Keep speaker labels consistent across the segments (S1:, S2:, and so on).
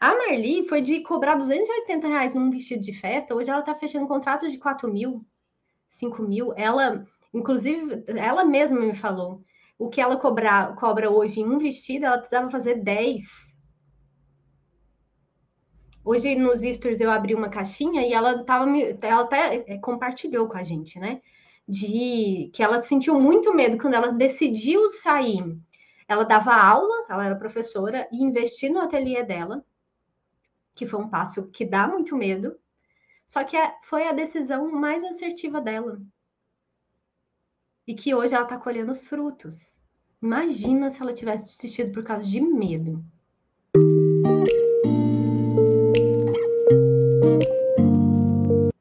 S1: A Marli foi de cobrar R$ 280 num vestido de festa, hoje ela tá fechando contrato de 4.000, 5.000. Ela, inclusive, ela mesma me falou, o que ela cobra hoje em um vestido, ela precisava fazer 10. Hoje nos stories eu abri uma caixinha e ela até compartilhou com a gente, né? De que ela sentiu muito medo quando ela decidiu sair. Ela dava aula, ela era professora, e investir no ateliê dela, que foi um passo que dá muito medo, só que foi a decisão mais assertiva dela. E que hoje ela está colhendo os frutos. Imagina se ela tivesse desistido por causa de medo.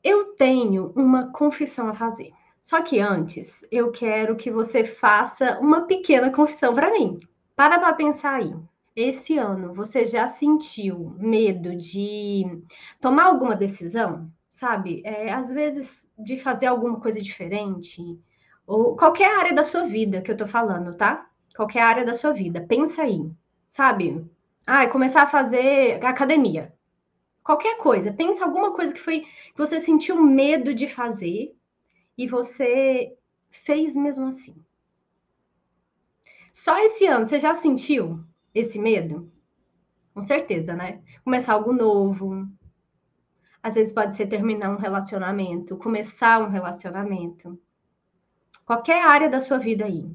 S1: Eu tenho uma confissão a fazer. Só que antes, eu quero que você faça uma pequena confissão para mim. Para pensar aí. Esse ano, você já sentiu medo de tomar alguma decisão? Sabe? Às vezes, de fazer alguma coisa diferente? Ou qualquer área da sua vida que eu tô falando, tá? Qualquer área da sua vida. Pensa aí. Sabe? Começar a fazer academia. Qualquer coisa. Pensa alguma coisa que você sentiu medo de fazer e você fez mesmo assim. Só esse ano você já sentiu esse medo? Com certeza, né? Começar algo novo. Às vezes pode ser terminar um relacionamento, começar um relacionamento. Qualquer área da sua vida aí.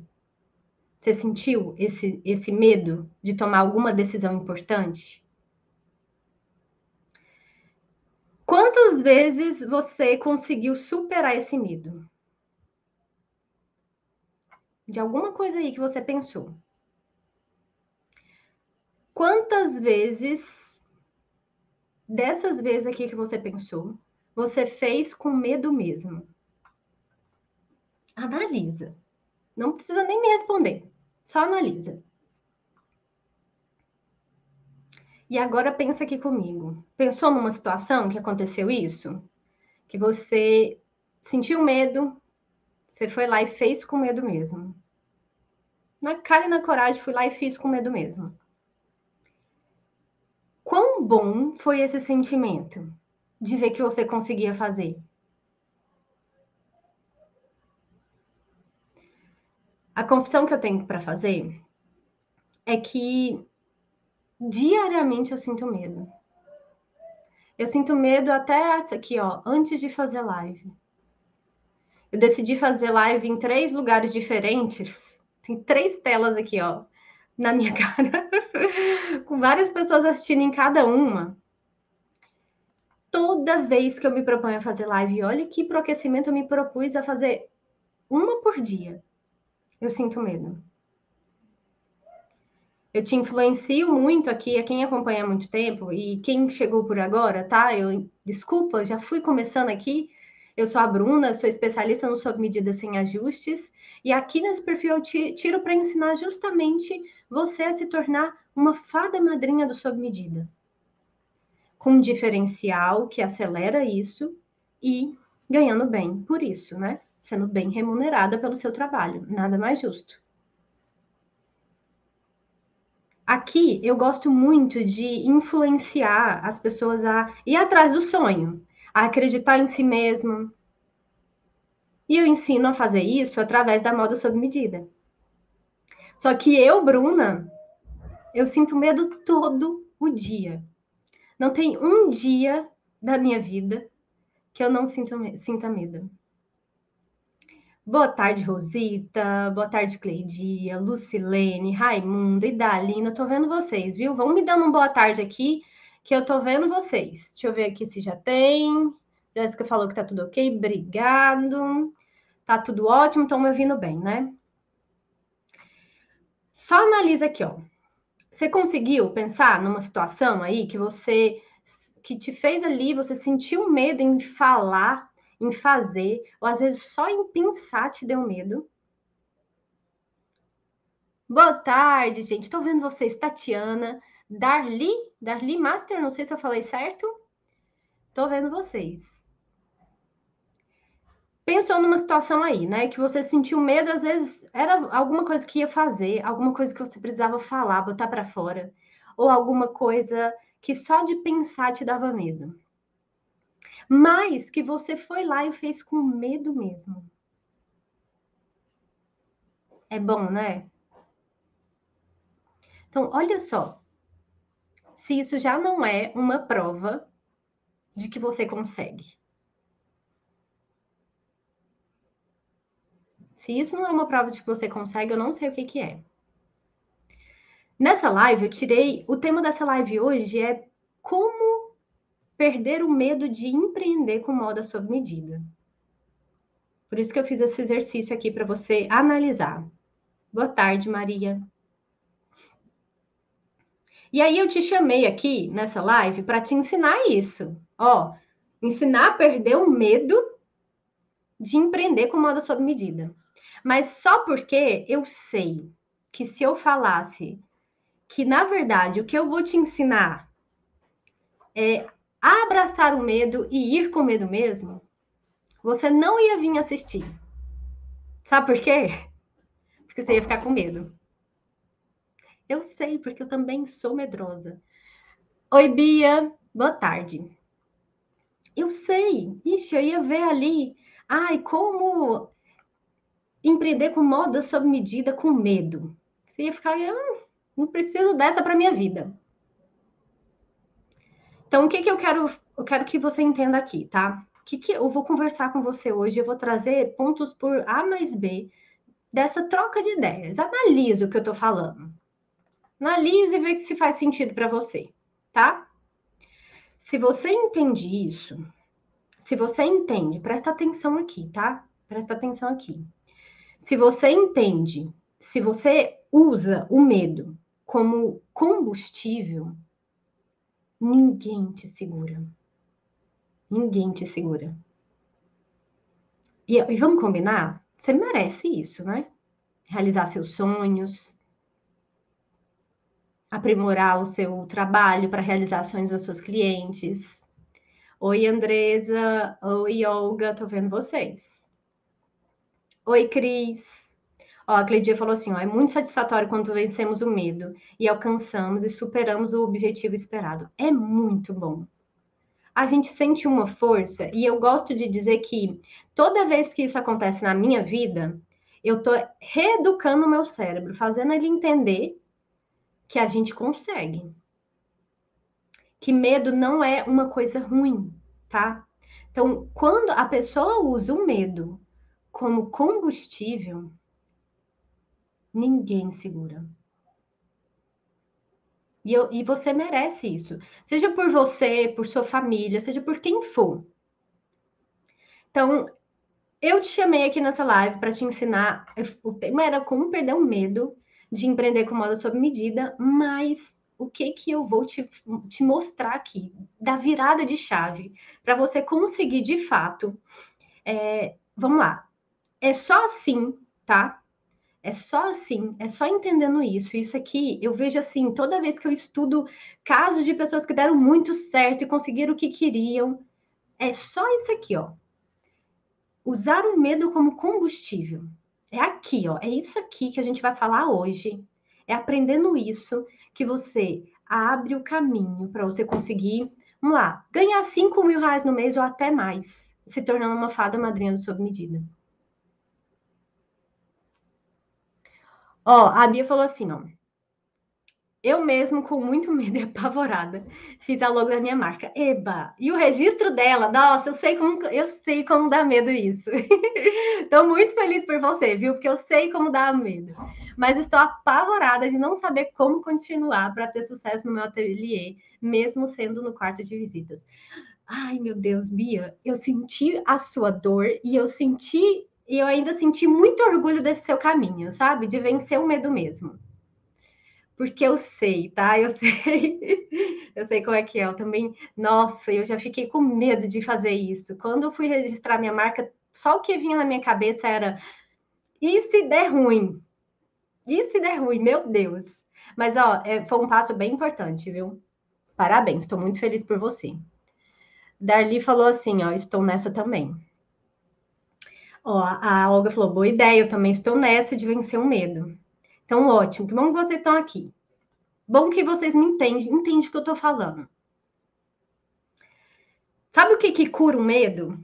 S1: Você sentiu esse medo de tomar alguma decisão importante? Quantas vezes você conseguiu superar esse medo? De alguma coisa aí que você pensou. Quantas vezes, dessas vezes aqui que você pensou, você fez com medo mesmo? Analisa. Não precisa nem me responder. Só analisa. E agora pensa aqui comigo. Pensou numa situação que aconteceu isso? Que você sentiu medo, você foi lá e fez com medo mesmo. Na cara e na coragem, fui lá e fiz com medo mesmo. Quão bom foi esse sentimento de ver que você conseguia fazer? A confissão que eu tenho para fazer é que diariamente eu sinto medo. Eu sinto medo até essa aqui, ó, antes de fazer live. Eu decidi fazer live em 3 lugares diferentes. Tem 3 telas aqui, ó, na minha cara, com várias pessoas assistindo em cada uma. Toda vez que eu me proponho a fazer live, olha que pro aquecimento eu me propus a fazer uma por dia. Eu sinto medo. Eu te influencio muito aqui, a quem acompanha há muito tempo e quem chegou por agora, tá? Desculpa, já fui começando aqui. Eu sou a Bruna, eu sou especialista no sob medida sem ajustes, e aqui nesse perfil eu tiro para ensinar justamente você a se tornar uma fada madrinha do sob medida. Com um diferencial que acelera isso e ganhando bem por isso, né? Sendo bem remunerada pelo seu trabalho, nada mais justo. Aqui eu gosto muito de influenciar as pessoas a ir atrás do sonho, a acreditar em si mesmo. E eu ensino a fazer isso através da moda sob medida. Só que eu, Bruna, eu sinto medo todo o dia. Não tem um dia da minha vida que eu não sinta medo. Boa tarde, Rosita. Boa tarde, Cleidia, Lucilene, Raimunda e Dalina. Eu tô vendo vocês, viu? Vão me dando uma boa tarde aqui, que eu tô vendo vocês. Deixa eu ver aqui se já tem. Jéssica falou que tá tudo ok. Obrigado. Tá tudo ótimo, estão me ouvindo bem, né? Só analisa aqui, ó. Você conseguiu pensar numa situação aí que te fez ali, você sentiu medo em falar, em fazer, ou às vezes só em pensar te deu medo? Boa tarde, gente. Estou vendo vocês, Tatiana, Darli Master, não sei se eu falei certo. Estou vendo vocês. Pensou numa situação aí, né? Que você sentiu medo, às vezes era alguma coisa que ia fazer, alguma coisa que você precisava falar, botar para fora, ou alguma coisa que só de pensar te dava medo, mas que você foi lá e fez com medo mesmo. É bom, né? Então, olha só, se isso já não é uma prova de que você consegue. Se isso não é uma prova de que você consegue, eu não sei o que que é. Nessa live, eu tirei. O tema dessa live hoje é como perder o medo de empreender com moda sob medida. Por isso que eu fiz esse exercício aqui para você analisar. Boa tarde, Maria. E aí eu te chamei aqui nessa live para te ensinar isso. Ó, ensinar a perder o medo de empreender com moda sob medida. Mas só porque eu sei que se eu falasse que, na verdade, o que eu vou te ensinar é abraçar o medo e ir com medo mesmo, você não ia vir assistir. Sabe por quê? Porque você ia ficar com medo. Eu sei, porque eu também sou medrosa. Oi, Bia. Boa tarde. Eu sei. Ixi, eu ia ver ali. Ai, como empreender com moda sob medida com medo. Você ia ficar, não preciso dessa para minha vida. Então, o que que eu quero? Eu quero que você entenda aqui, tá? O que que eu vou conversar com você hoje? Eu vou trazer pontos por A mais B dessa troca de ideias. Analise o que eu tô falando. Analise e vê se faz sentido para você, tá? Se você entende isso, se você entende, presta atenção aqui, tá? Presta atenção aqui. Se você entende, se você usa o medo como combustível, ninguém te segura. Ninguém te segura. E vamos combinar? Você merece isso, né? Realizar seus sonhos, aprimorar o seu trabalho para realizar sonhos das suas clientes. Oi, Andresa. Oi, Olga. Tô vendo vocês. Oi, Cris. Ó, a Cleidia falou assim, ó, é muito satisfatório quando vencemos o medo e alcançamos e superamos o objetivo esperado. É muito bom. A gente sente uma força e eu gosto de dizer que toda vez que isso acontece na minha vida, eu tô reeducando o meu cérebro, fazendo ele entender que a gente consegue. Que medo não é uma coisa ruim, tá? Então, quando a pessoa usa o medo como combustível, ninguém segura. E você merece isso. Seja por você, por sua família, seja por quem for. Então, eu te chamei aqui nessa live para te ensinar. O tema era como perder o medo de empreender com moda sob medida, mas o que que eu vou te mostrar aqui, da virada de chave, para você conseguir de fato. Vamos lá. É só assim, tá? É só assim, é só entendendo isso. Isso aqui eu vejo assim, toda vez que eu estudo casos de pessoas que deram muito certo e conseguiram o que queriam, é só isso aqui, ó. Usar o medo como combustível. É aqui, ó. É isso aqui que a gente vai falar hoje. É aprendendo isso que você abre o caminho para você conseguir, vamos lá, ganhar 5 mil reais no mês ou até mais, se tornando uma fada madrinha do sob medida. Ó, a Bia falou assim, ó. Eu mesmo, com muito medo e apavorada, fiz a logo da minha marca. Eba! E o registro dela, nossa, eu sei como dá medo isso. Estou muito feliz por você, viu? Porque eu sei como dá medo. Mas estou apavorada de não saber como continuar para ter sucesso no meu ateliê, mesmo sendo no quarto de visitas. Ai, meu Deus, Bia, eu senti a sua dor e eu ainda senti muito orgulho desse seu caminho, sabe? De vencer o medo mesmo. Porque eu sei, tá? Eu sei. Eu sei como é que é. Eu também, nossa, eu já fiquei com medo de fazer isso. Quando eu fui registrar minha marca, só o que vinha na minha cabeça era: e se der ruim? E se der ruim? Meu Deus. Mas, ó, foi um passo bem importante, viu? Parabéns, estou muito feliz por você. Darli falou assim, ó, estou nessa também. Ó, a Olga falou, boa ideia, eu também estou nessa de vencer o medo. Então, ótimo, que bom que vocês estão aqui. Bom que vocês me entendem o que eu estou falando. Sabe o que que cura o medo?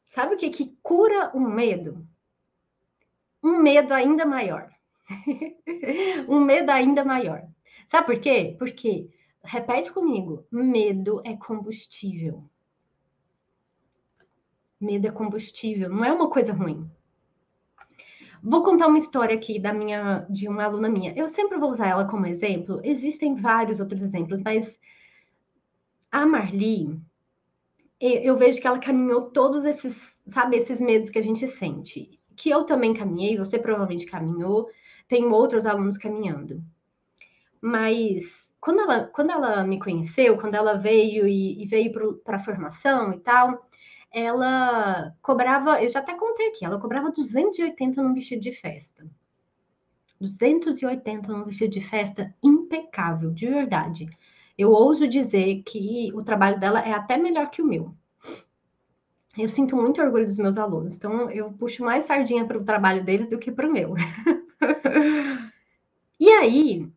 S1: Sabe o que que cura o medo? Um medo ainda maior. Um medo ainda maior. Sabe por quê? Porque, repete comigo, medo é combustível. Medo é combustível, não é uma coisa ruim. Vou contar uma história aqui de uma aluna minha. Eu sempre vou usar ela como exemplo. Existem vários outros exemplos, mas a Marli, eu vejo que ela caminhou todos esses, sabe, esses medos que a gente sente. Que eu também caminhei, você provavelmente caminhou, tem outros alunos caminhando. Mas quando ela me conheceu, quando ela veio e veio para a formação e tal, ela cobrava, eu já até contei aqui, ela cobrava 280 num vestido de festa. 280 num vestido de festa impecável, de verdade. Eu ouso dizer que o trabalho dela é até melhor que o meu. Eu sinto muito orgulho dos meus alunos, então eu puxo mais sardinha para o trabalho deles do que para o meu. E aí,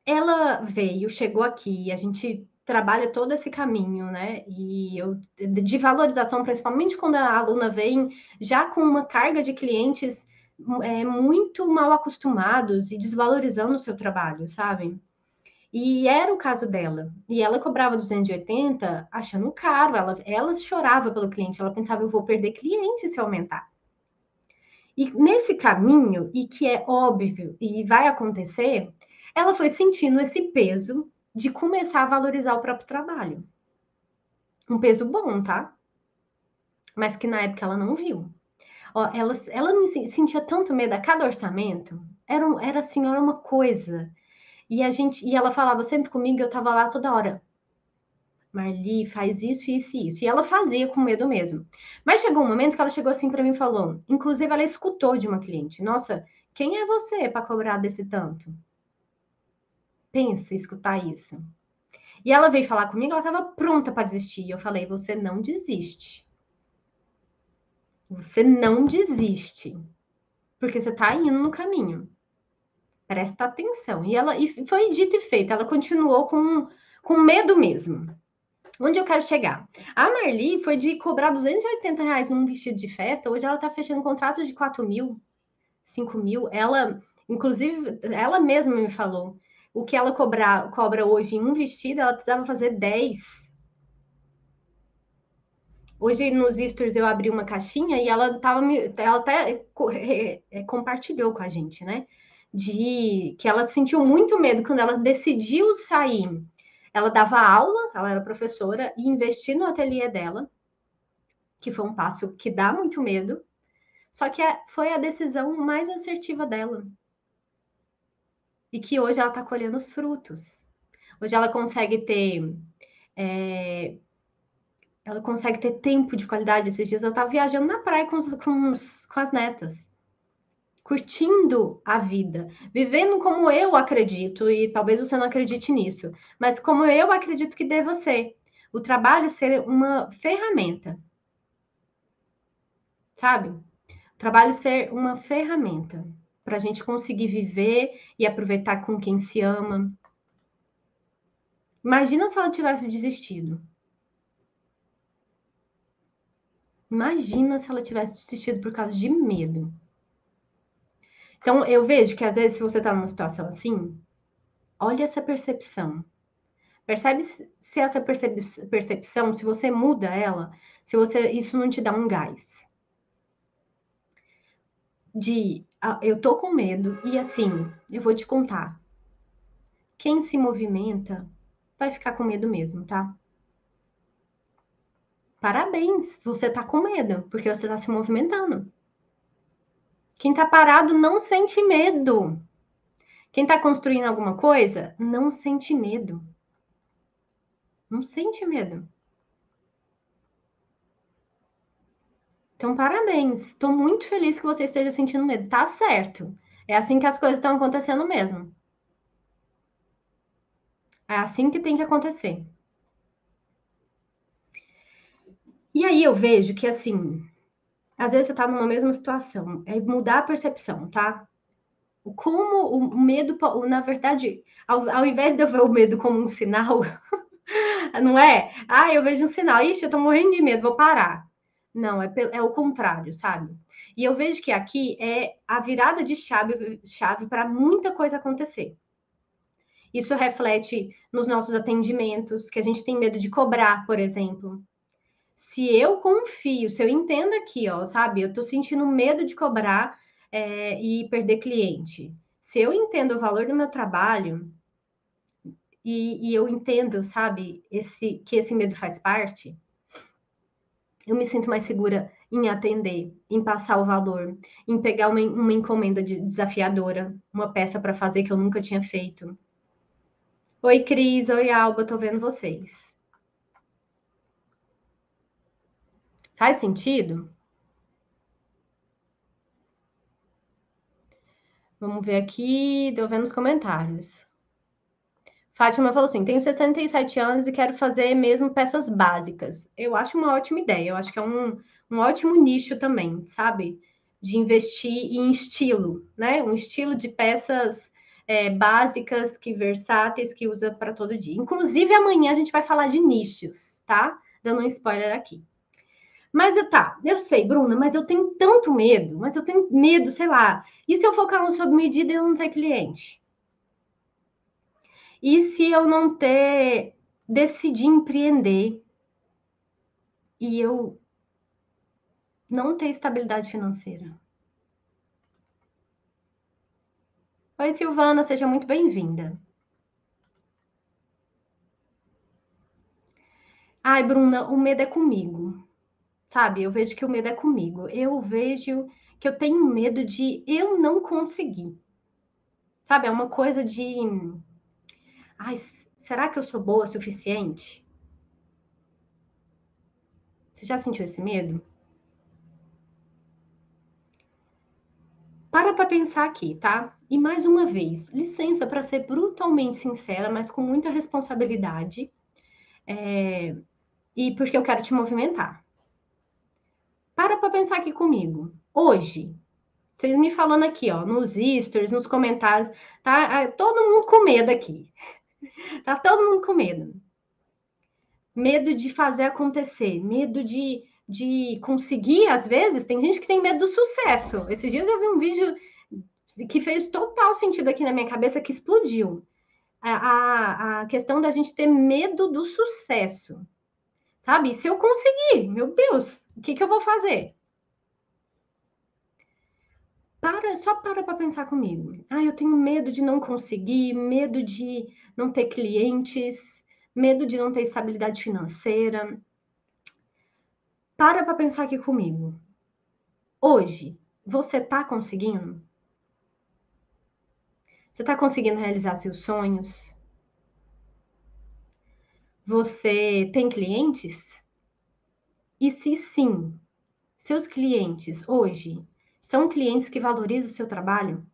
S1: ela veio, chegou aqui, a gente trabalha todo esse caminho, né? E eu, de valorização, principalmente quando a aluna vem já com uma carga de clientes muito mal acostumados e desvalorizando o seu trabalho, sabe? E era o caso dela. E ela cobrava 280, achando caro. Ela chorava pelo cliente. Ela pensava, eu vou perder cliente se eu aumentar. E nesse caminho, e que é óbvio e vai acontecer, ela foi sentindo esse peso de começar a valorizar o próprio trabalho. Um peso bom, tá? Mas que na época ela não viu. Ó, ela me sentia tanto medo a cada orçamento. Era assim, era uma coisa. E ela falava sempre comigo, eu tava lá toda hora. Marli, faz isso, isso e isso. E ela fazia com medo mesmo. Mas chegou um momento que ela chegou assim para mim e falou, inclusive ela escutou de uma cliente, nossa, quem é você para cobrar desse tanto? Pensa escutar isso. E ela veio falar comigo, ela estava pronta para desistir. Eu falei, você não desiste. Você não desiste. Porque você está indo no caminho. Presta atenção. E foi dito e feito. Ela continuou com medo mesmo. Onde eu quero chegar? A Marli foi de cobrar R$ 280 num vestido de festa. Hoje ela está fechando contratos de 4.000, 5.000. Ela, inclusive, ela mesma me falou. O que ela cobra hoje em um vestido, ela precisava fazer 10. Hoje nos stories eu abri uma caixinha e ela até compartilhou com a gente, né? De que ela sentiu muito medo quando ela decidiu sair. Ela dava aula, ela era professora, e investir no ateliê dela, que foi um passo que dá muito medo, só que foi a decisão mais assertiva dela. E que hoje ela está colhendo os frutos. Hoje é, ela consegue ter tempo de qualidade. Esses dias eu estava viajando na praia com as netas, curtindo a vida, vivendo como eu acredito, e talvez você não acredite nisso, mas como eu acredito que deva ser. O trabalho ser uma ferramenta, sabe? O trabalho ser uma ferramenta para a gente conseguir viver e aproveitar com quem se ama. Imagina se ela tivesse desistido. Imagina se ela tivesse desistido por causa de medo. Então, eu vejo que às vezes, se você está numa situação assim, olha essa percepção. Percebe se essa percepção, se você muda ela, isso não te dá um gás. Eu tô com medo e assim, eu vou te contar. Quem se movimenta vai ficar com medo mesmo, tá? Parabéns, você tá com medo, porque você tá se movimentando. Quem tá parado não sente medo. Quem tá construindo alguma coisa não sente medo. Não sente medo. Então, parabéns. Estou muito feliz que você esteja sentindo medo. Tá certo. É assim que as coisas estão acontecendo mesmo. É assim que tem que acontecer. E aí eu vejo que, assim, às vezes você tá numa mesma situação. É mudar a percepção, tá? Como o medo, na verdade, ao invés de eu ver o medo como um sinal, Não é? Ah, eu vejo um sinal, ixi, eu tô morrendo de medo, vou parar. Não, é o contrário, sabe? E eu vejo que aqui é a virada de chave para muita coisa acontecer. Isso reflete nos nossos atendimentos, que a gente tem medo de cobrar, por exemplo. Se eu confio, se eu entendo aqui, ó, sabe, eu tô sentindo medo de cobrar e perder cliente. Se eu entendo o valor do meu trabalho e eu entendo, sabe, que esse medo faz parte, eu me sinto mais segura em atender, em passar o valor, em pegar uma encomenda desafiadora, uma peça para fazer que eu nunca tinha feito. Oi, Cris. Oi, Alba. Tô vendo vocês. Faz sentido? Vamos ver aqui. Tô vendo os comentários. Fátima falou assim: tenho 67 anos e quero fazer mesmo peças básicas. Eu acho uma ótima ideia. Eu acho que é um ótimo nicho também, sabe? De investir em estilo, né? Um estilo de peças básicas, que versáteis, que usa para todo dia. Inclusive, amanhã a gente vai falar de nichos, tá? Dando um spoiler aqui. Mas tá, eu sei, Bruna, mas eu tenho tanto medo, mas eu tenho medo, sei lá. E se eu focar no sob medida e eu não ter cliente? E se eu não decidir empreender e eu não ter estabilidade financeira? Oi, Silvana, seja muito bem-vinda. Ai, Bruna, o medo é comigo, sabe? Eu vejo que o medo é comigo. Eu vejo que eu tenho medo de eu não conseguir, sabe? É uma coisa de, ai, será que eu sou boa o suficiente? Você já sentiu esse medo? Para pensar aqui, tá? E mais uma vez, licença para ser brutalmente sincera, mas com muita responsabilidade, e porque eu quero te movimentar. Para pensar aqui comigo. Hoje, vocês me falando aqui, ó, nos stories, nos comentários, tá? Todo mundo com medo aqui. Tá todo mundo com medo. Medo de fazer acontecer, medo de conseguir, às vezes, tem gente que tem medo do sucesso. Esses dias eu vi um vídeo que fez total sentido aqui na minha cabeça, que explodiu. A questão da gente ter medo do sucesso, sabe? Se eu conseguir, meu Deus, o que eu vou fazer? Só para pensar comigo. Ah, eu tenho medo de não conseguir, medo de não ter clientes, medo de não ter estabilidade financeira. Para pensar aqui comigo. Hoje, você está conseguindo? Você está conseguindo realizar seus sonhos? Você tem clientes? E se sim, seus clientes hoje são clientes que valorizam o seu trabalho?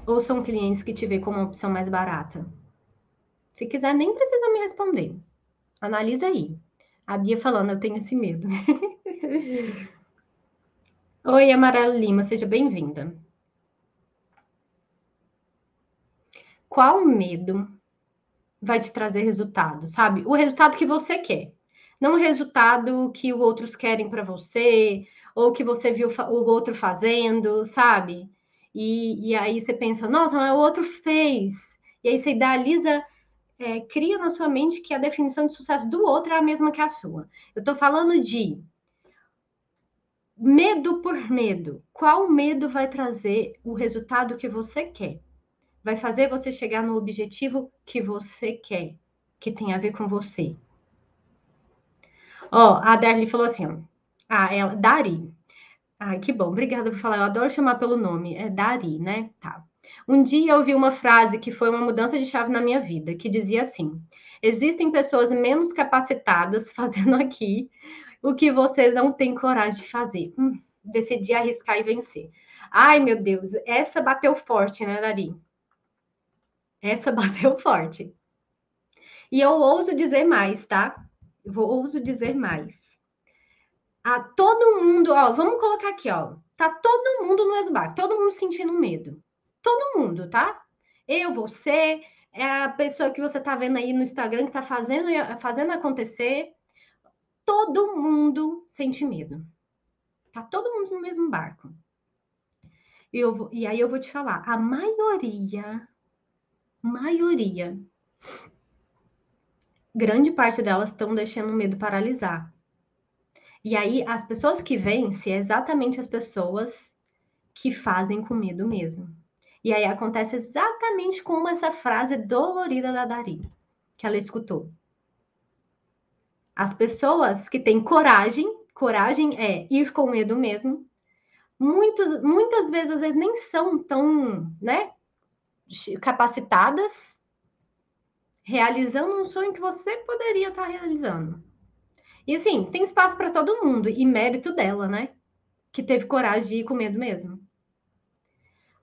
S1: Ou são clientes que te vê como uma opção mais barata? Se quiser, nem precisa me responder. Analisa aí. A Bia falando, eu tenho esse medo. Oi, Amarela Lima, seja bem-vinda. Qual medo vai te trazer resultado, sabe? O resultado que você quer. Não o resultado que os outros querem para você, ou que você viu o outro fazendo, sabe? E aí você pensa, nossa, mas o outro fez. E aí você idealiza, cria na sua mente que a definição de sucesso do outro é a mesma que a sua. Eu tô falando de medo por medo. Qual medo vai trazer o resultado que você quer? Vai fazer você chegar no objetivo que você quer, que tem a ver com você. Ó, a Darly falou assim, ó. Ah, ela, Dari. Ai, que bom, obrigada por falar. Eu adoro chamar pelo nome. É Dari, né? Tá. Um dia eu ouvi uma frase que foi uma mudança de chave na minha vida, que dizia assim: existem pessoas menos capacitadas fazendo aqui o que você não tem coragem de fazer. Decidi arriscar e vencer. Ai, meu Deus, essa bateu forte, né, Dari? Essa bateu forte. E eu ouso dizer mais, tá? Eu ouso dizer mais. A todo mundo, ó, vamos colocar aqui, ó. Tá todo mundo no mesmo barco, todo mundo sentindo medo. Todo mundo, tá? Eu, você, é a pessoa que você tá vendo aí no Instagram que tá fazendo acontecer. Todo mundo sente medo. Tá todo mundo no mesmo barco. E aí eu vou te falar, a maioria, grande parte delas estão deixando o medo paralisar. E aí as pessoas que vencem é exatamente as pessoas que fazem com medo mesmo. E aí acontece exatamente como essa frase dolorida da Dari, que ela escutou. As pessoas que têm coragem é ir com medo mesmo. Muitas vezes, às vezes, nem são tão, né, capacitadas, realizando um sonho que você poderia estar realizando. E assim, tem espaço para todo mundo, e mérito dela, né? Que teve coragem de ir com medo mesmo.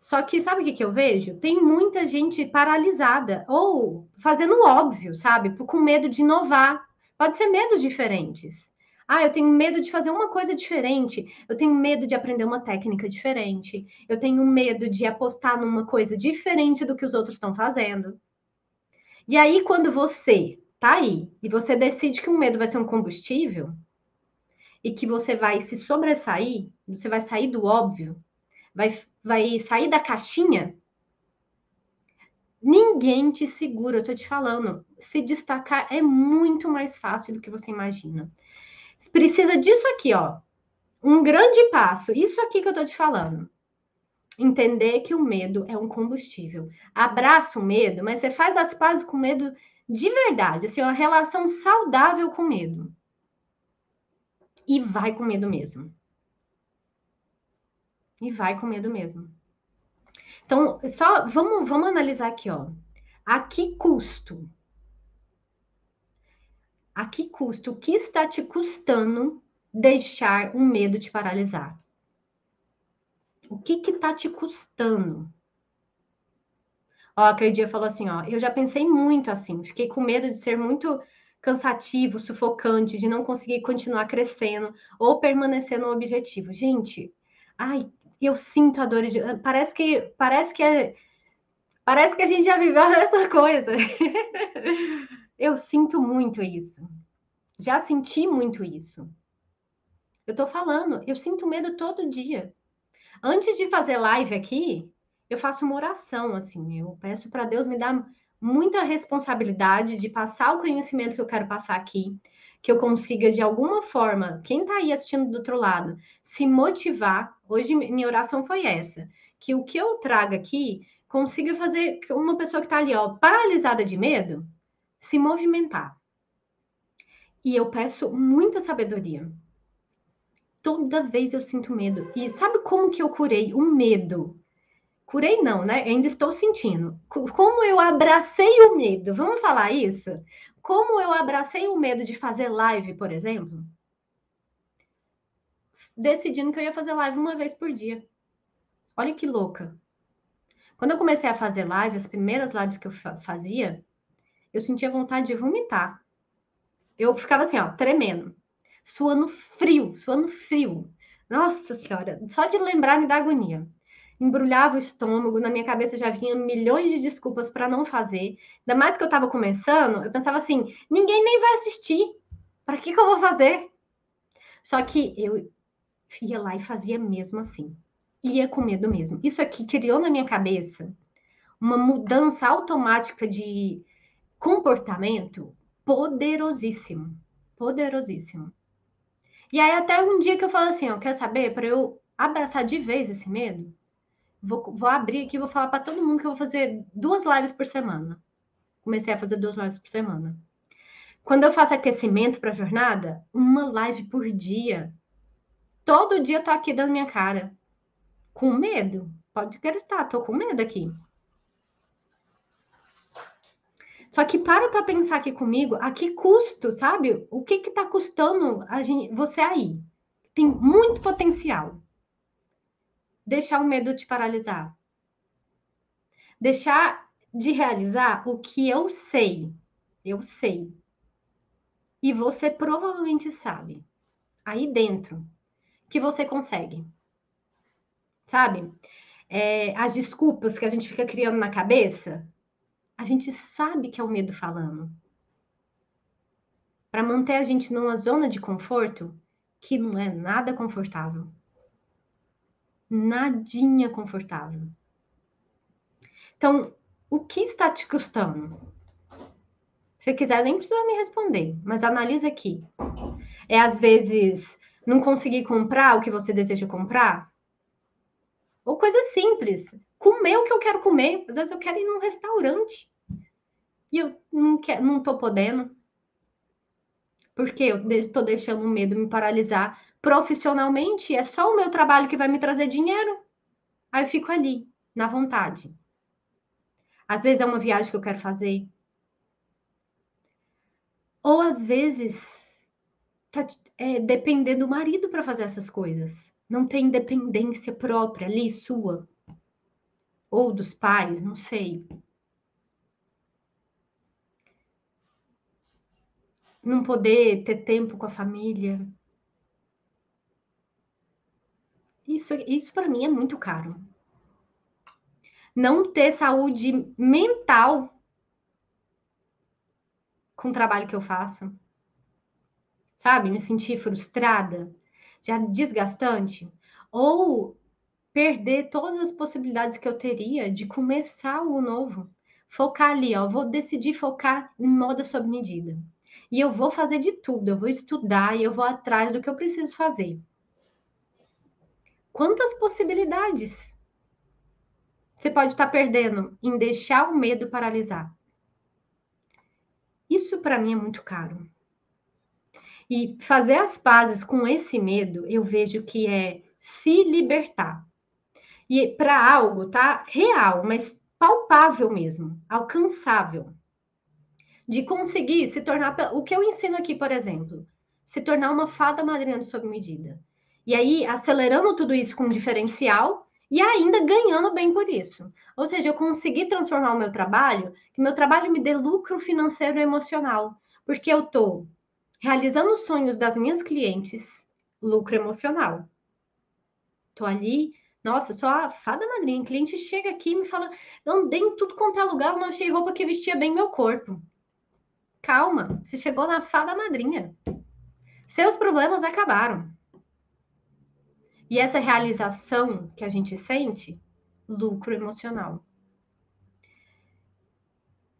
S1: Só que sabe o que eu vejo? Tem muita gente paralisada ou fazendo óbvio, sabe? Com medo de inovar. Pode ser medos diferentes. Ah, eu tenho medo de fazer uma coisa diferente. Eu tenho medo de aprender uma técnica diferente. Eu tenho medo de apostar numa coisa diferente do que os outros estão fazendo. E aí, quando você tá aí e você decide que o medo vai ser um combustível e que você vai se sobressair, você vai sair do óbvio, vai sair da caixinha, ninguém te segura, eu tô te falando. Se destacar é muito mais fácil do que você imagina. Precisa disso aqui, ó. Um grande passo. Isso aqui que eu tô te falando. Entender que o medo é um combustível. Abraça o medo, mas você faz as pazes com o medo de verdade, assim, uma relação saudável com o medo. E vai com medo mesmo. E vai com medo mesmo. Então, só vamos analisar aqui, ó. A que custo? A que custo? O que está te custando deixar o medo te paralisar? O que está te custando? Ó, aquele dia falou assim, ó, eu já pensei muito assim, fiquei com medo de ser muito cansativo, sufocante, de não conseguir continuar crescendo ou permanecer no objetivo. Gente, ai, eu sinto a dor de... Parece que a gente já viveu essa coisa. Eu sinto muito isso. Já senti muito isso. Eu tô falando, eu sinto medo todo dia. Antes de fazer live aqui, eu faço uma oração, assim, eu peço para Deus me dar muita responsabilidade de passar o conhecimento que eu quero passar aqui, que eu consiga, de alguma forma, quem está aí assistindo do outro lado, se motivar. Hoje, minha oração foi essa, que o que eu trago aqui consiga fazer uma pessoa que está ali, ó, paralisada de medo, se movimentar. E eu peço muita sabedoria. Toda vez eu sinto medo. E sabe como que eu curei o medo? Curei não, né? Ainda estou sentindo. Como eu abracei o medo? Vamos falar isso? Como eu abracei o medo de fazer live, por exemplo? Decidindo que eu ia fazer live uma vez por dia. Olha que louca. Quando eu comecei a fazer live, as primeiras lives que eu fazia, eu sentia vontade de vomitar. Eu ficava assim, ó, tremendo, suando frio, suando frio. Nossa Senhora, só de lembrar me dá agonia. Embrulhava o estômago, na minha cabeça já vinha milhões de desculpas para não fazer. Ainda mais que eu estava começando, eu pensava assim: ninguém nem vai assistir. Para que eu vou fazer? Só que eu ia lá e fazia mesmo assim. Ia com medo mesmo. Isso aqui criou na minha cabeça uma mudança automática de comportamento poderosíssimo. Poderosíssimo. E aí, até um dia que eu falo assim: ó, quer saber? Para eu abraçar de vez esse medo, vou abrir aqui e vou falar para todo mundo que eu vou fazer 2 lives por semana. Comecei a fazer 2 lives por semana. Quando eu faço aquecimento para a jornada, uma live por dia. Todo dia eu tô aqui dando minha cara. Com medo. Pode acreditar, tô com medo aqui. Só que para pensar aqui comigo, a que custo, sabe? O que que tá custando você aí? Tem muito potencial. Deixar o medo te paralisar. Deixar de realizar o que eu sei. Eu sei. E você provavelmente sabe. Aí dentro. Que você consegue. sabe? As desculpas que a gente fica criando na cabeça, a gente sabe que é o medo falando. Para manter a gente numa zona de conforto que não é nada confortável. Nadinha confortável. Então, o que está te custando? Se quiser, nem precisa me responder, mas analisa aqui. É às vezes não conseguir comprar o que você deseja comprar? Ou coisa simples, comer o que eu quero comer. Às vezes eu quero ir num restaurante e eu não tô podendo, porque eu estou deixando o medo me paralisar profissionalmente. É só o meu trabalho que vai me trazer dinheiro. Aí eu fico ali, na vontade. Às vezes é uma viagem que eu quero fazer. Ou às vezes tá, depender do marido para fazer essas coisas. Não tem independência própria ali, sua. Ou dos pais, não sei. Não poder ter tempo com a família. Isso para mim é muito caro. Não ter saúde mental com o trabalho que eu faço. Sabe? Me sentir frustrada, já desgastante. Ou perder todas as possibilidades que eu teria de começar algo novo. Focar ali, ó, vou decidir focar em moda sob medida. E eu vou fazer de tudo, eu vou estudar e eu vou atrás do que eu preciso fazer. Quantas possibilidades você pode estar perdendo em deixar o medo paralisar? Isso para mim é muito caro. E fazer as pazes com esse medo, eu vejo que é se libertar. E para algo, tá? Real, mas palpável mesmo, alcançável. De conseguir se tornar. O que eu ensino aqui, por exemplo, se tornar uma fada madrinha sob medida. E aí, acelerando tudo isso com um diferencial e ainda ganhando bem por isso. Ou seja, eu consegui transformar o meu trabalho, que meu trabalho me dê lucro financeiro e emocional. Porque eu estou realizando os sonhos das minhas clientes, lucro emocional. Tô ali, nossa, sou a fada madrinha. O cliente chega aqui e me fala: eu andei em tudo quanto é lugar, não achei roupa que vestia bem meu corpo. Calma, você chegou na fada madrinha. Seus problemas acabaram. E essa realização que a gente sente, lucro emocional.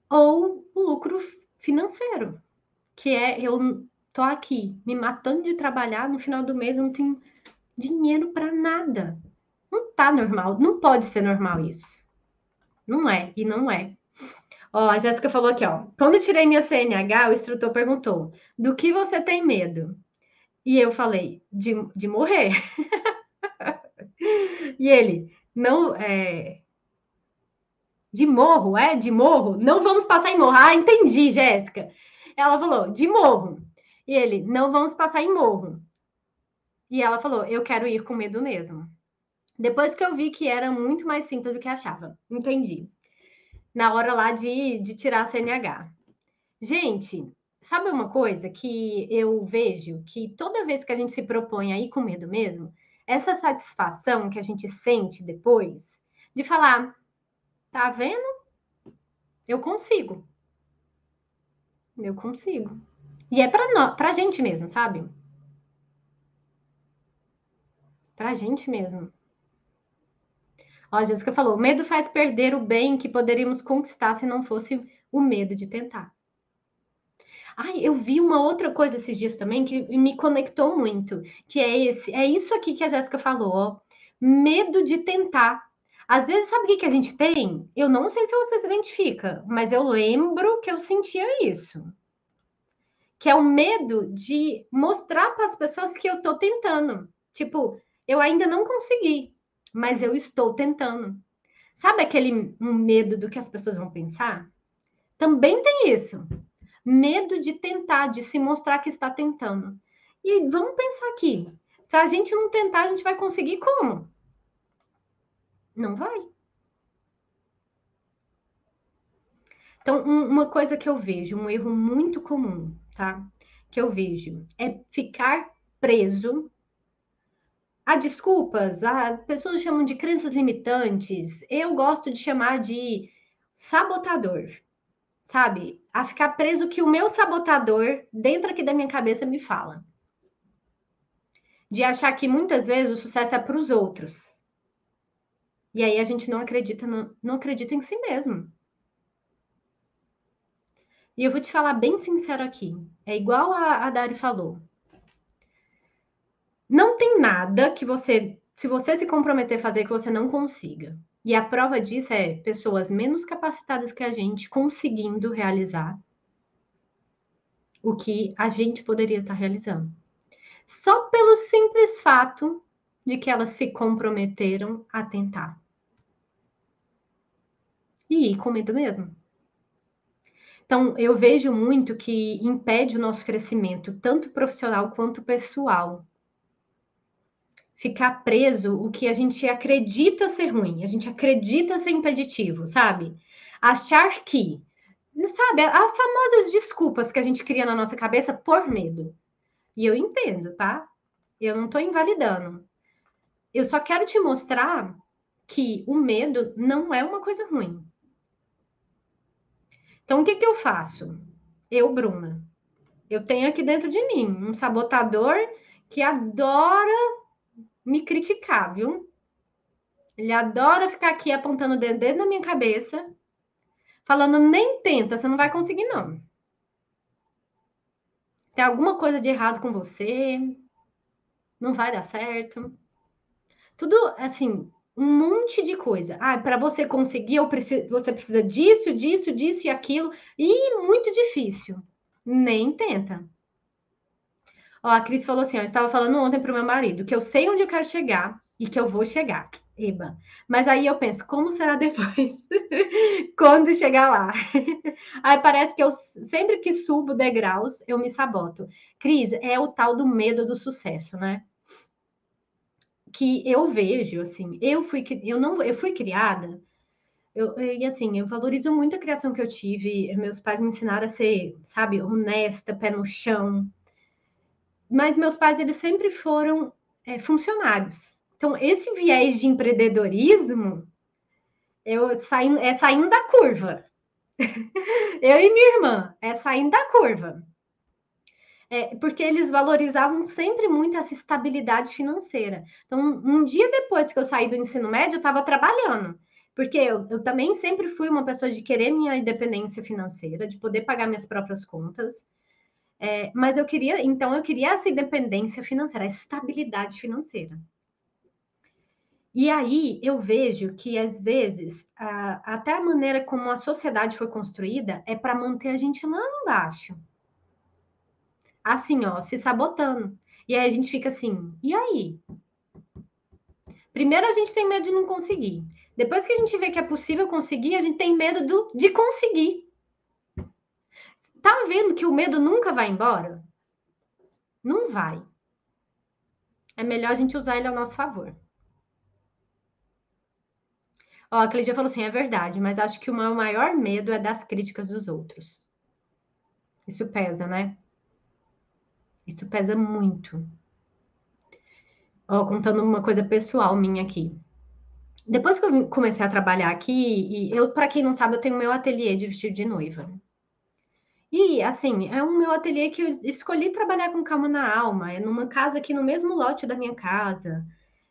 S1: Ou lucro financeiro, que é eu tô aqui me matando de trabalhar, no final do mês eu não tenho dinheiro para nada. Não tá normal, não pode ser normal isso. Não é, e não é. Ó, a Jéssica falou aqui, ó. Quando eu tirei minha CNH, o instrutor perguntou: do que você tem medo? E eu falei: de morrer. E ele: não, de morro, é? De morro? Não vamos passar em morro. Ah, entendi, Jéssica. Ela falou: de morro. E ele: não vamos passar em morro. E ela falou: eu quero ir com medo mesmo. Depois que eu vi que era muito mais simples do que achava. Entendi. Na hora lá de tirar a CNH. Gente, sabe uma coisa que eu vejo que toda vez que a gente se propõe a ir com medo mesmo, essa satisfação que a gente sente depois de falar, tá vendo? Eu consigo. Eu consigo. E é pra gente mesmo, sabe? Pra gente mesmo. Ó, a Jéssica falou: o medo faz perder o bem que poderíamos conquistar se não fosse o medo de tentar. Ai, eu vi uma outra coisa esses dias também que me conectou muito, que é isso aqui que a Jéssica falou, ó. Medo de tentar. Às vezes, sabe o que que a gente tem? Eu não sei se você se identifica, mas eu lembro que eu sentia isso. Que é o medo de mostrar para as pessoas que eu estou tentando. Tipo, eu ainda não consegui, mas eu estou tentando. Sabe aquele medo do que as pessoas vão pensar? Também tem isso. Medo de tentar, de se mostrar que está tentando. E vamos pensar aqui: se a gente não tentar, a gente vai conseguir como? Não vai. Então, uma coisa que eu vejo, um erro muito comum, tá? Que eu vejo é ficar preso Há desculpas, pessoas chamam de crenças limitantes, eu gosto de chamar de sabotador, sabe? A ficar preso que o meu sabotador, dentro aqui da minha cabeça, me fala. De achar que muitas vezes o sucesso é para os outros. E aí a gente não acredita, não acredita em si mesmo. E eu vou te falar bem sincero aqui. É igual a Dari falou. Não tem nada que você, se você se comprometer a fazer, que você não consiga. E a prova disso é pessoas menos capacitadas que a gente conseguindo realizar o que a gente poderia estar realizando. Só pelo simples fato de que elas se comprometeram a tentar. E ir com medo mesmo. Então, eu vejo muito que impede o nosso crescimento, tanto profissional quanto pessoal. Ficar preso o que a gente acredita ser ruim, a gente acredita ser impeditivo, sabe? Achar que, sabe, há famosas desculpas que a gente cria na nossa cabeça por medo. E eu entendo, tá? Eu não tô invalidando. Eu só quero te mostrar que o medo não é uma coisa ruim. Então, o que que eu faço? Eu, Bruna, eu tenho aqui dentro de mim um sabotador que adora me criticar, viu? Ele adora ficar aqui apontando o dedo na minha cabeça, falando: nem tenta, você não vai conseguir, não. Tem alguma coisa de errado com você, não vai dar certo. Tudo assim, um monte de coisa. Ah, para você conseguir, você precisa disso, disso, disso e aquilo. E muito difícil. Nem tenta. Ó, a Cris falou assim: ó, eu estava falando ontem para o meu marido que eu sei onde eu quero chegar e que eu vou chegar. Eba. Mas aí eu penso, como será depois? Quando chegar lá? Aí parece que eu sempre que subo degraus, eu me saboto. Cris, é o tal do medo do sucesso, né? Que eu vejo, assim, eu fui criada, e assim, eu valorizo muito a criação que eu tive. Meus pais me ensinaram a ser, sabe, honesta, pé no chão. Mas meus pais, eles sempre foram funcionários. Então, esse viés de empreendedorismo, saindo da curva. Eu e minha irmã, é saindo da curva. Porque eles valorizavam sempre muito essa estabilidade financeira. Então, um dia depois que eu saí do ensino médio, eu estava trabalhando. Porque eu também sempre fui uma pessoa de querer minha independência financeira, de poder pagar minhas próprias contas. Mas eu queria essa independência financeira, essa estabilidade financeira. E aí eu vejo que, às vezes, até a maneira como a sociedade foi construída é para manter a gente lá embaixo. Assim, ó, se sabotando. E aí a gente fica assim, e aí? Primeiro a gente tem medo de não conseguir. Depois que a gente vê que é possível conseguir, a gente tem medo de conseguir. Tá vendo que o medo nunca vai embora? Não vai. É melhor a gente usar ele ao nosso favor. Ó, a Cleidia falou assim, é verdade, mas acho que o meu maior medo é das críticas dos outros. Isso pesa, né? Isso pesa muito. Ó, contando uma coisa pessoal minha aqui. Depois que eu comecei a trabalhar aqui, e eu, para quem não sabe, eu tenho meu ateliê de vestido de noiva. E, assim, é um meu ateliê que eu escolhi trabalhar com calma na alma. É numa casa aqui no mesmo lote da minha casa.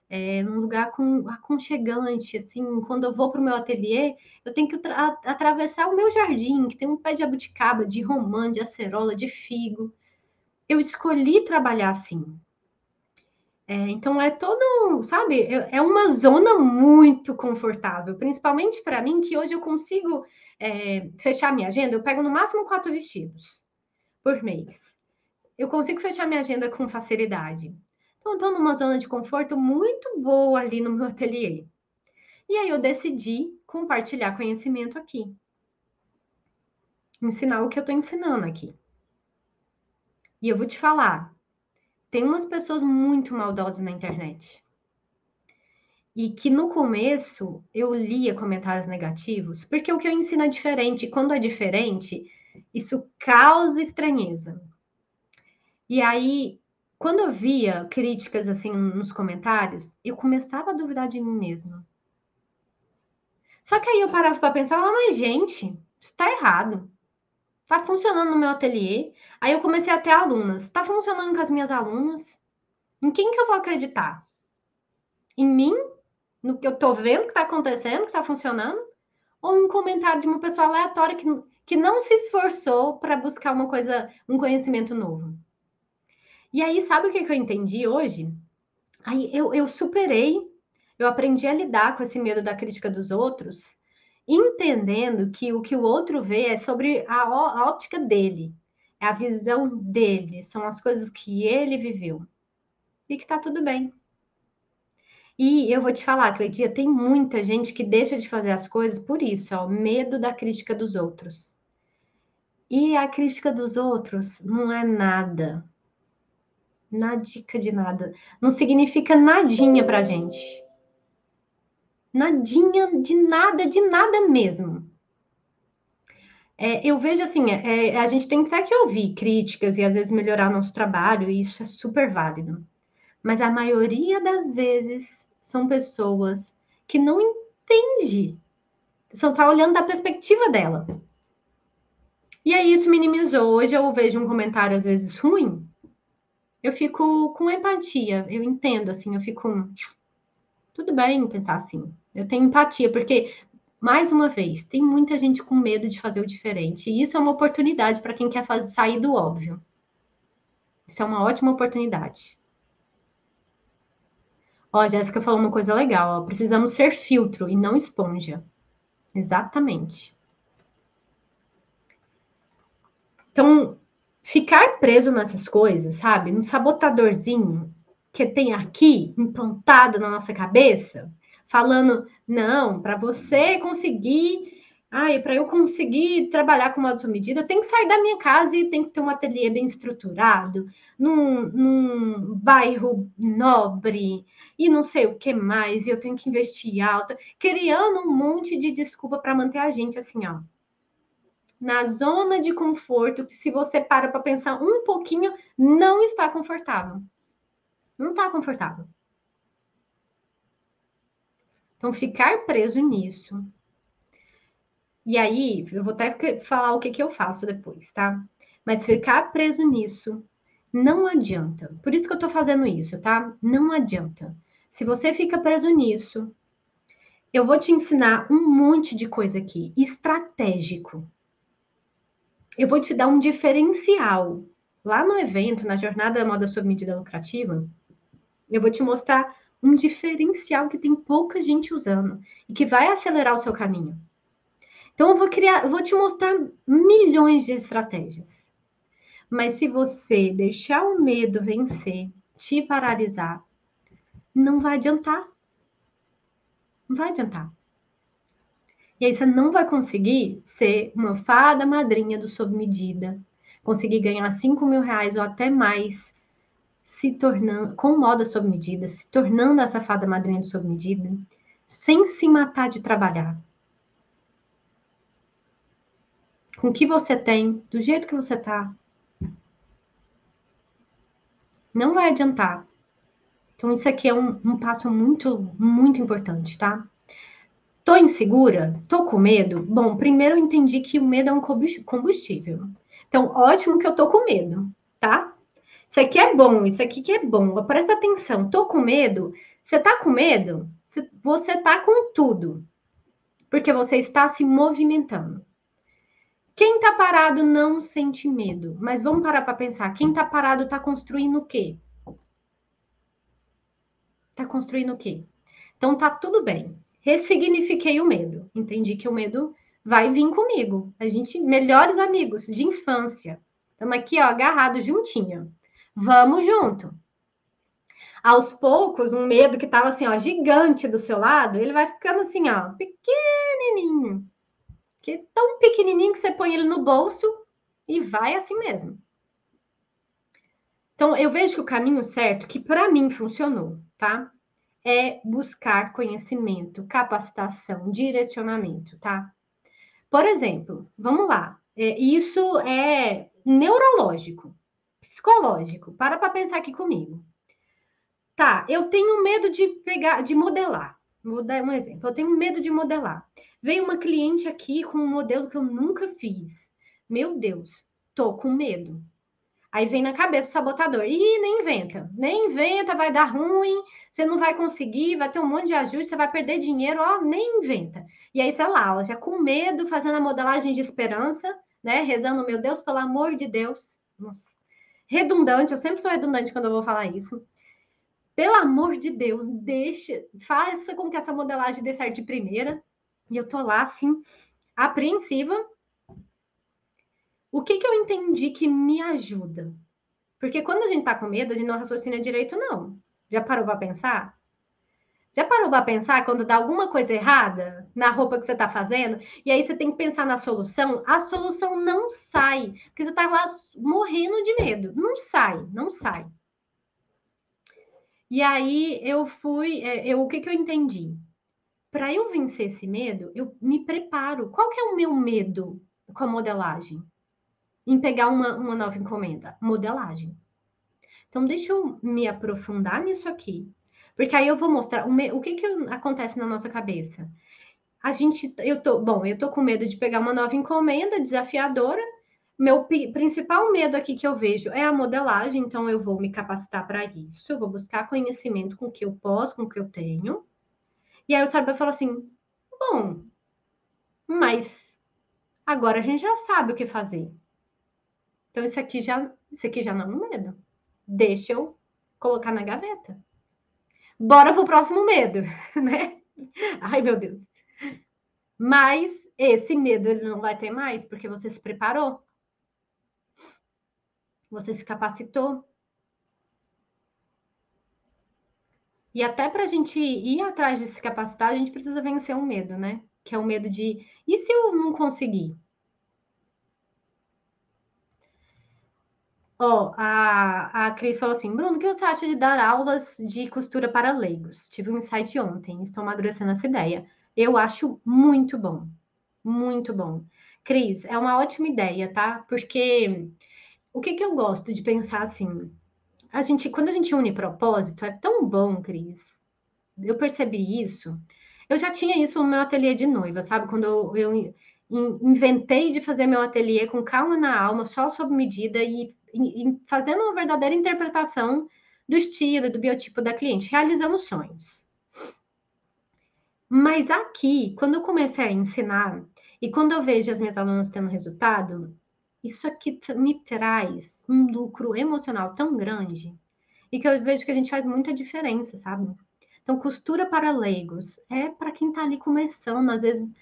S1: É num lugar aconchegante, assim. Quando eu vou para o meu ateliê, eu tenho que atravessar o meu jardim, que tem um pé de abuticaba, de romã, de acerola, de figo. Eu escolhi trabalhar assim. Então é todo, sabe, é uma zona muito confortável, principalmente para mim, que hoje eu consigo fechar minha agenda, eu pego no máximo 4 vestidos por mês. Eu consigo fechar minha agenda com facilidade. Então, estou numa zona de conforto muito boa ali no meu ateliê. E aí eu decidi compartilhar conhecimento aqui. Ensinar o que eu estou ensinando aqui. E eu vou te falar, tem umas pessoas muito maldosas na internet. E que no começo eu lia comentários negativos, porque o que eu ensino é diferente. E quando é diferente, isso causa estranheza. E aí Quando eu via críticas assim nos comentários, eu começava a duvidar de mim mesma. Só que aí eu parava para pensar, mas gente, isso tá errado. Tá funcionando no meu ateliê. Aí eu comecei a ter alunas. Tá funcionando com as minhas alunas? Em quem que eu vou acreditar? Em mim? No que eu tô vendo que tá acontecendo, que tá funcionando? Ou em um comentário de uma pessoa aleatória que não se esforçou para buscar uma coisa, um conhecimento novo? E aí, sabe o que eu entendi hoje? Aí eu superei, eu aprendi a lidar com esse medo da crítica dos outros, entendendo que o outro vê é sobre a ótica dele, é a visão dele, são as coisas que ele viveu. E que tá tudo bem. E eu vou te falar, Cleitinha, tem muita gente que deixa de fazer as coisas por isso, ó, medo da crítica dos outros. E a crítica dos outros não é nada, nadica de nada, não significa nadinha pra gente. Nadinha de nada mesmo. Eu vejo assim, a gente tem até que ouvir críticas e às vezes melhorar nosso trabalho, e isso é super válido. Mas a maioria das vezes são pessoas que não entende, só tá olhando da perspectiva dela. E aí isso minimizou. Hoje eu vejo um comentário às vezes ruim, eu fico com empatia, eu entendo assim, eu fico tudo bem pensar assim. Eu tenho empatia, porque, mais uma vez, tem muita gente com medo de fazer o diferente. E isso é uma oportunidade para quem quer sair do óbvio. Isso é uma ótima oportunidade. Ó, a Jéssica falou uma coisa legal, ó. Precisamos ser filtro e não esponja. Exatamente. Então, ficar preso nessas coisas, sabe? No sabotadorzinho que tem aqui implantado na nossa cabeça, falando, não, para você conseguir, para eu conseguir trabalhar com modo sob medida, eu tenho que sair da minha casa e tem que ter um ateliê bem estruturado, num bairro nobre e não sei o que mais, e eu tenho que investir alto, criando um monte de desculpa para manter a gente assim, ó, na zona de conforto, que se você para pensar um pouquinho, não está confortável. Não está confortável. Então, ficar preso nisso. E aí, eu vou até falar o que eu faço depois, tá? Mas ficar preso nisso não adianta. Por isso que eu tô fazendo isso, tá? Não adianta. Se você fica preso nisso, eu vou te ensinar um monte de coisa aqui, estratégico. Eu vou te dar um diferencial. Lá no evento, na jornada da moda sob medida lucrativa, eu vou te mostrar um diferencial que tem pouca gente usando e que vai acelerar o seu caminho. Então, eu vou te mostrar milhões de estratégias. Mas se você deixar o medo vencer, te paralisar, não vai adiantar. Não vai adiantar. E aí você não vai conseguir ser uma fada madrinha do sob medida, conseguir ganhar 5.000 reais ou até mais, se tornando, com moda sob medida, se tornando essa fada madrinha do sob medida, sem se matar de trabalhar. Com o que você tem, do jeito que você tá, não vai adiantar. Então, isso aqui é um passo muito, muito importante, tá? Tô insegura? Tô com medo? Bom, primeiro eu entendi que o medo é um combustível. Então, ótimo que eu tô com medo, tá? Isso aqui é bom, isso aqui que é bom. Presta atenção, tô com medo? Você tá com medo? Você tá com tudo, porque você está se movimentando. Quem tá parado não sente medo, mas vamos parar para pensar. Quem tá parado tá construindo o quê? Tá construindo o quê? Então tá tudo bem. Ressignifiquei o medo. Entendi que o medo vai vir comigo. A gente, melhores amigos de infância. Estamos aqui, ó, agarrados juntinho. Vamos junto. Aos poucos, um medo que estava assim, ó, gigante do seu lado, ele vai ficando assim, ó, pequenininho. Que é tão pequenininho que você põe ele no bolso e vai assim mesmo. Então, eu vejo que o caminho certo, que para mim funcionou, tá? É buscar conhecimento, capacitação, direcionamento, tá? Por exemplo, vamos lá, isso é neurológico. psicológico. Para pensar aqui comigo. Tá, eu tenho medo de modelar. Vou dar um exemplo. Eu tenho medo de modelar. Veio uma cliente aqui com um modelo que eu nunca fiz. Meu Deus, tô com medo. Aí vem na cabeça o sabotador. Ih, nem inventa, vai dar ruim, você não vai conseguir, vai ter um monte de ajuste, você vai perder dinheiro, ó, nem inventa. E aí, sei lá, ela já com medo, fazendo a modelagem de esperança, né? Rezando, meu Deus, pelo amor de Deus. Nossa. Redundante, eu sempre sou redundante quando eu vou falar isso. Pelo amor de Deus, faça com que essa modelagem dê certo de primeira. E eu tô lá, assim, apreensiva. O que eu entendi que me ajuda? Porque quando a gente tá com medo, a gente não raciocina direito, não. Já parou para pensar? Já parou para pensar quando dá alguma coisa errada na roupa que você tá fazendo? E aí você tem que pensar na solução? A solução não sai, porque você tá lá morrendo de medo. Não sai, não sai. E aí o que eu entendi? Para eu vencer esse medo, eu me preparo. Qual que é o meu medo com a modelagem? Em pegar uma nova encomenda? Modelagem. Então, deixa eu me aprofundar nisso aqui. Porque aí eu vou mostrar o que acontece na nossa cabeça. Eu tô com medo de pegar uma nova encomenda desafiadora. Meu principal medo aqui que eu vejo é a modelagem, então eu vou me capacitar para isso, eu vou buscar conhecimento com o que eu posso, com o que eu tenho. E aí o cérebro fala assim: bom, mas agora a gente já sabe o que fazer. Então isso aqui já não é um medo. Deixa eu colocar na gaveta. Bora pro próximo medo, né? Ai, meu Deus. Mas esse medo ele não vai ter mais porque você se preparou, você se capacitou. E até para a gente ir atrás de se capacitar, a gente precisa vencer um medo, né? Que é o medo de e se eu não conseguir? Ó, a Cris falou assim: Bruno, o que você acha de dar aulas de costura para leigos? Tive um insight ontem, estou amadurecendo essa ideia. Eu acho muito bom, muito bom. Cris, é uma ótima ideia, tá? Porque o que eu gosto de pensar assim? Quando a gente une propósito, é tão bom, Cris. Eu percebi isso. Eu já tinha isso no meu ateliê de noiva, sabe? Quando inventei de fazer meu ateliê com calma na alma, só sob medida e fazendo uma verdadeira interpretação do estilo e do biotipo da cliente, realizando sonhos. Mas aqui, quando eu comecei a ensinar e quando eu vejo as minhas alunas tendo resultado, isso aqui me traz um lucro emocional tão grande e que eu vejo que a gente faz muita diferença, sabe? Então, costura para leigos é para quem está ali começando, às vezes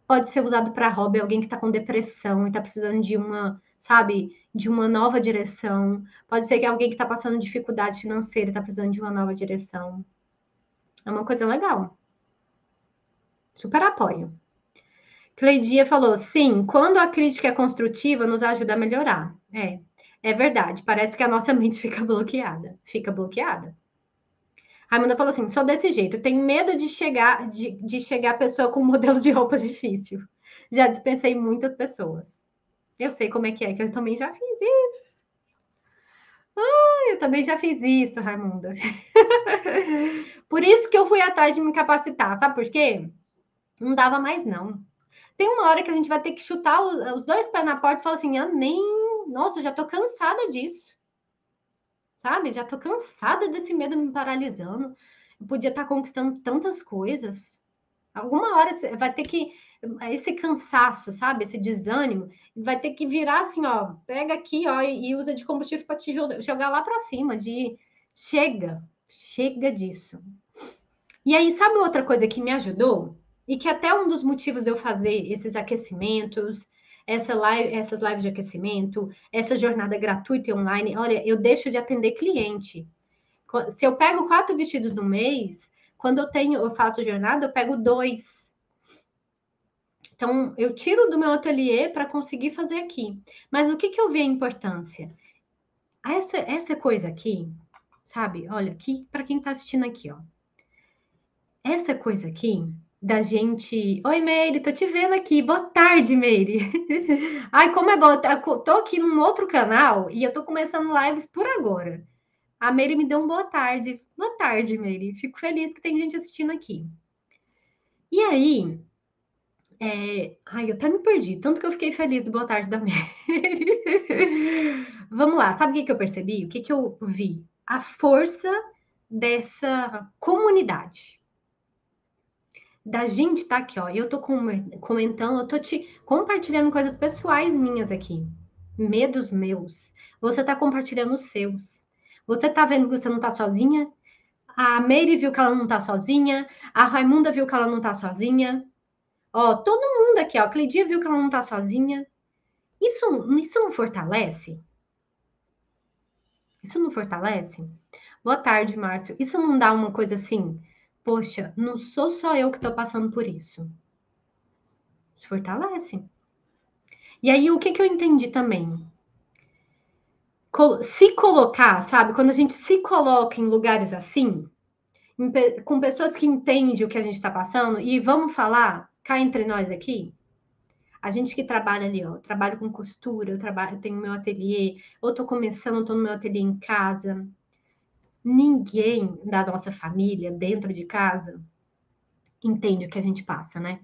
S1: pode ser usado para hobby, alguém que está com depressão e está precisando de uma, sabe, de uma nova direção. Pode ser que alguém que está passando dificuldade financeira e está precisando de uma nova direção. É uma coisa legal. Super apoio. Cleidia falou: sim, quando a crítica é construtiva, nos ajuda a melhorar. É verdade. Parece que a nossa mente fica bloqueada. Fica bloqueada. Raimunda falou assim: sou desse jeito, tenho medo de chegar a pessoa com um modelo de roupa difícil. Já dispensei muitas pessoas. Eu sei como é, que eu também já fiz isso. Eu também já fiz isso, Raimunda. Por isso que eu fui atrás de me capacitar, sabe por quê? Não dava mais, não. Tem uma hora que a gente vai ter que chutar os dois pés na porta e falar assim: nossa, já tô cansada disso. Sabe? Já tô cansada desse medo me paralisando. Eu podia estar conquistando tantas coisas. Alguma hora você vai ter que. Esse cansaço, sabe? Esse desânimo, vai ter que virar assim, ó. Pega aqui, ó, e usa de combustível para te jogar lá para cima. Chega disso. E aí, sabe outra coisa que me ajudou? E que até um dos motivos de eu fazer esses aquecimentos, essas lives de aquecimento, essa jornada gratuita e online, olha, eu deixo de atender cliente. Se eu pego 4 vestidos no mês, quando eu faço jornada, eu pego 2. Então, eu tiro do meu ateliê para conseguir fazer aqui. Mas o que eu vi a importância? Essa coisa aqui, sabe? Olha, aqui, para quem está assistindo aqui, ó. Essa coisa aqui da gente... Oi, Meire, tô te vendo aqui. Boa tarde, Meire. Ai, como é bom. Tô aqui num outro canal e eu tô começando lives por agora. A Meire me deu um boa tarde. Boa tarde, Meire. Fico feliz que tem gente assistindo aqui. E aí... Ai, eu até me perdi. Tanto que eu fiquei feliz do boa tarde da Meire. Vamos lá. Sabe o que que eu percebi? O que que eu vi? A força dessa comunidade. Da gente tá aqui, ó. Eu tô comentando, eu tô te compartilhando coisas pessoais minhas aqui. Medos meus. Você tá compartilhando os seus. Você tá vendo que você não tá sozinha? A Meire viu que ela não tá sozinha. A Raimunda viu que ela não tá sozinha. Ó, todo mundo aqui, ó. A Cleidia viu que ela não tá sozinha. Isso não fortalece? Isso não fortalece? Boa tarde, Márcio. Isso não dá uma coisa assim? Poxa, não sou só eu que tô passando por isso. Isso fortalece. E aí, o que que eu entendi também? Se colocar, sabe? Quando a gente se coloca em lugares assim, com pessoas que entendem o que a gente está passando, e vamos falar, cá entre nós aqui, a gente que trabalha ali, ó, eu trabalho com costura, eu tenho meu ateliê, ou tô começando, tô no meu ateliê em casa. Ninguém da nossa família, dentro de casa, entende o que a gente passa, né?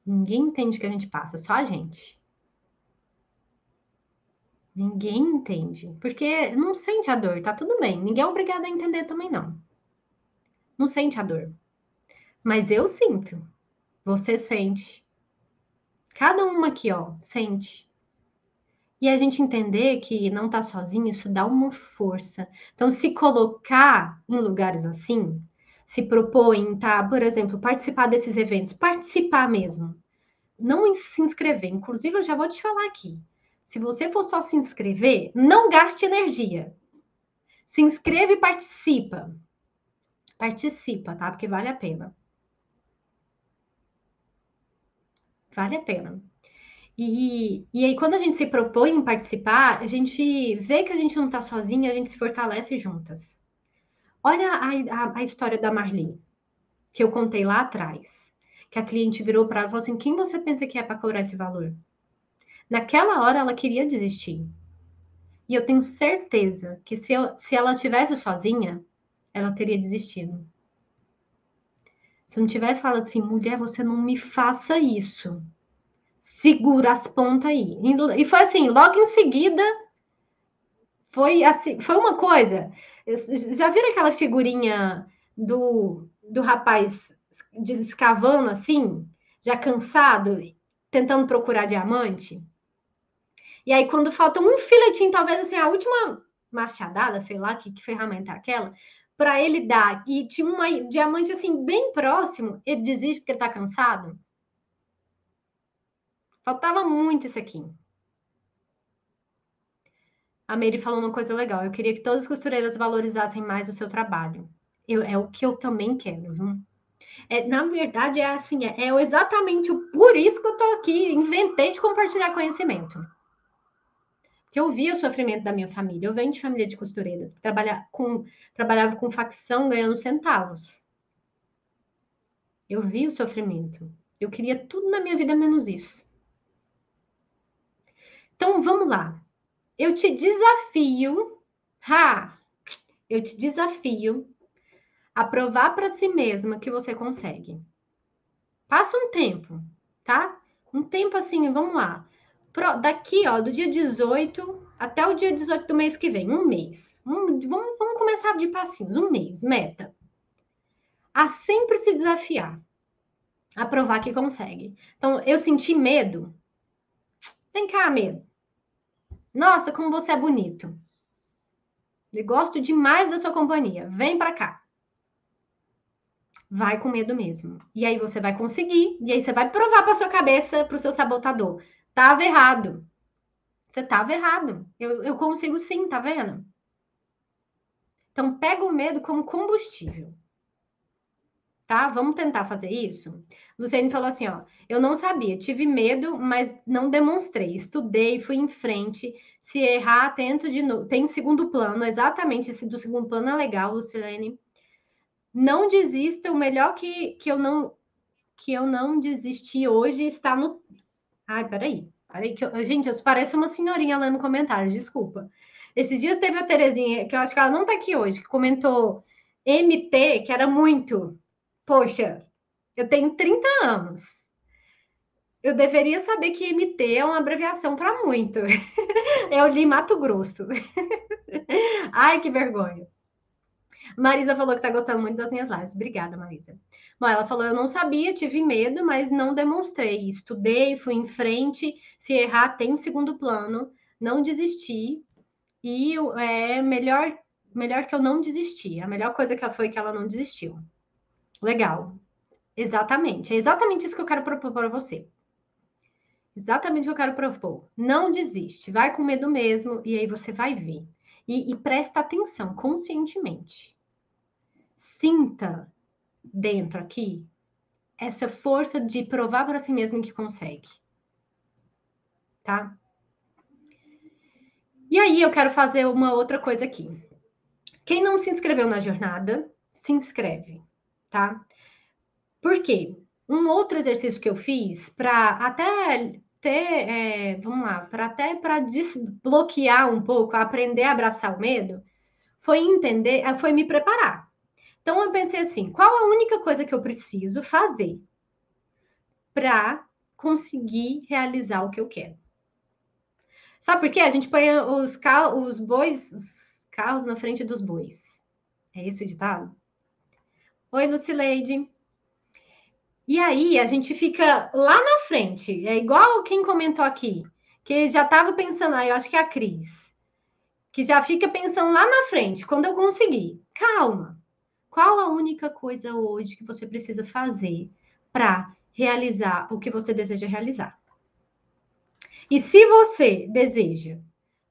S1: Ninguém entende o que a gente passa, só a gente. Ninguém entende, porque não sente a dor, tá tudo bem. Ninguém é obrigado a entender também, não. Não sente a dor. Mas eu sinto, você sente. Cada uma aqui, ó, sente. E a gente entender que não tá sozinho, isso dá uma força. Então, se colocar em lugares assim, se propor em, tá, por exemplo, participar desses eventos, participar mesmo. Não se inscrever. Inclusive, eu já vou te falar aqui. Se você for só se inscrever, não gaste energia. Se inscreve e participa. Participa, tá? Porque vale a pena. Vale a pena. E aí, quando a gente se propõe em participar, a gente vê que a gente não está sozinha, a gente se fortalece juntas. Olha a história da Marli, que eu contei lá atrás. Que a cliente virou para ela e falou assim: quem você pensa que é para cobrar esse valor? Naquela hora ela queria desistir. E eu tenho certeza que se ela tivesse sozinha, ela teria desistido. Se eu não tivesse falado assim, mulher, você não me faça isso. Segura as pontas aí. E foi assim, logo em seguida, foi assim, foi uma coisa. Já viram aquela figurinha do rapaz escavando assim, já cansado, tentando procurar diamante? E aí, quando falta um filetinho, talvez assim, a última machadada, sei lá que ferramenta é aquela, para ele dar, e tinha um diamante assim, bem próximo, ele desiste porque ele tá cansado. Faltava muito isso aqui. A Mary falou uma coisa legal. Eu queria que todas as costureiras valorizassem mais o seu trabalho. É o que eu também quero, viu? Na verdade, é assim, é exatamente por isso que eu tô aqui. Inventei de compartilhar conhecimento. Porque eu vi o sofrimento da minha família. Eu venho de família de costureiras. Trabalhava com facção ganhando centavos. Eu vi o sofrimento. Eu queria tudo na minha vida menos isso. Então, vamos lá. Eu te desafio, eu te desafio a provar para si mesma que você consegue. Passa um tempo, tá? Um tempo assim, vamos lá. Daqui, ó, do dia 18 até o dia 18 do mês que vem, um mês. Vamos começar de passinhos, um mês, meta. A sempre se desafiar, a provar que consegue. Então, eu senti medo. Vem cá, medo. Nossa, como você é bonito. Eu gosto demais da sua companhia. Vem pra cá. Vai com medo mesmo. E aí você vai conseguir. E aí você vai provar pra sua cabeça, pro seu sabotador. Tava errado. Você tava errado. Eu consigo sim, tá vendo? Então, pega o medo como combustível. Tá? Vamos tentar fazer isso? Luciane falou assim, ó, eu não sabia, tive medo, mas não demonstrei. Estudei, fui em frente. Se errar, tento de novo. Tem segundo plano, exatamente esse do segundo plano é legal, Luciane. Não desista, o melhor que eu não desisti hoje está no. Ai, peraí. Peraí gente, eu pareço uma senhorinha lendo comentários, desculpa. Esses dias teve a Terezinha, que eu acho que ela não tá aqui hoje, que comentou MT, que era muito. Poxa, eu tenho 30 anos. Eu deveria saber que MT é uma abreviação para muito. Eu li Mato Grosso. Ai, que vergonha. Marisa falou que tá gostando muito das minhas lives. Obrigada, Marisa. Bom, ela falou: eu não sabia, tive medo, mas não demonstrei. Estudei, fui em frente. Se errar, tem um segundo plano. Não desisti. E é melhor que eu não desisti. A melhor coisa que ela foi que ela não desistiu. Legal. Exatamente. É exatamente isso que eu quero propor para você. Exatamente o que eu quero propor. Não desiste. Vai com medo mesmo e aí você vai ver. E presta atenção conscientemente. Sinta dentro aqui essa força de provar para si mesmo que consegue, tá? E aí eu quero fazer uma outra coisa aqui. Quem não se inscreveu na jornada, se inscreve, tá? Por quê? Um outro exercício que eu fiz para até ter, vamos lá, para desbloquear um pouco, aprender a abraçar o medo, foi entender, foi me preparar. Então eu pensei assim, qual a única coisa que eu preciso fazer para conseguir realizar o que eu quero? Sabe por quê? A gente põe os bois, os carros na frente dos bois. É esse o ditado? Oi, Lucileide. E aí a gente fica lá na frente. É igual quem comentou aqui, que já estava pensando, eu acho que é a Cris, que já fica pensando lá na frente, quando eu conseguir. Calma. Qual a única coisa hoje que você precisa fazer para realizar o que você deseja realizar? E se você deseja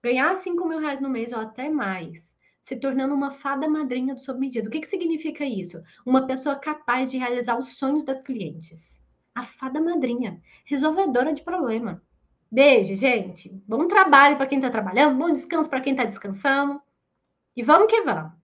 S1: ganhar 5 mil reais no mês ou até mais, se tornando uma fada madrinha do sob medida, o que significa isso? Uma pessoa capaz de realizar os sonhos das clientes. A fada madrinha, resolvedora de problema. Beijo, gente. Bom trabalho para quem está trabalhando, bom descanso para quem está descansando. E vamos que vamos.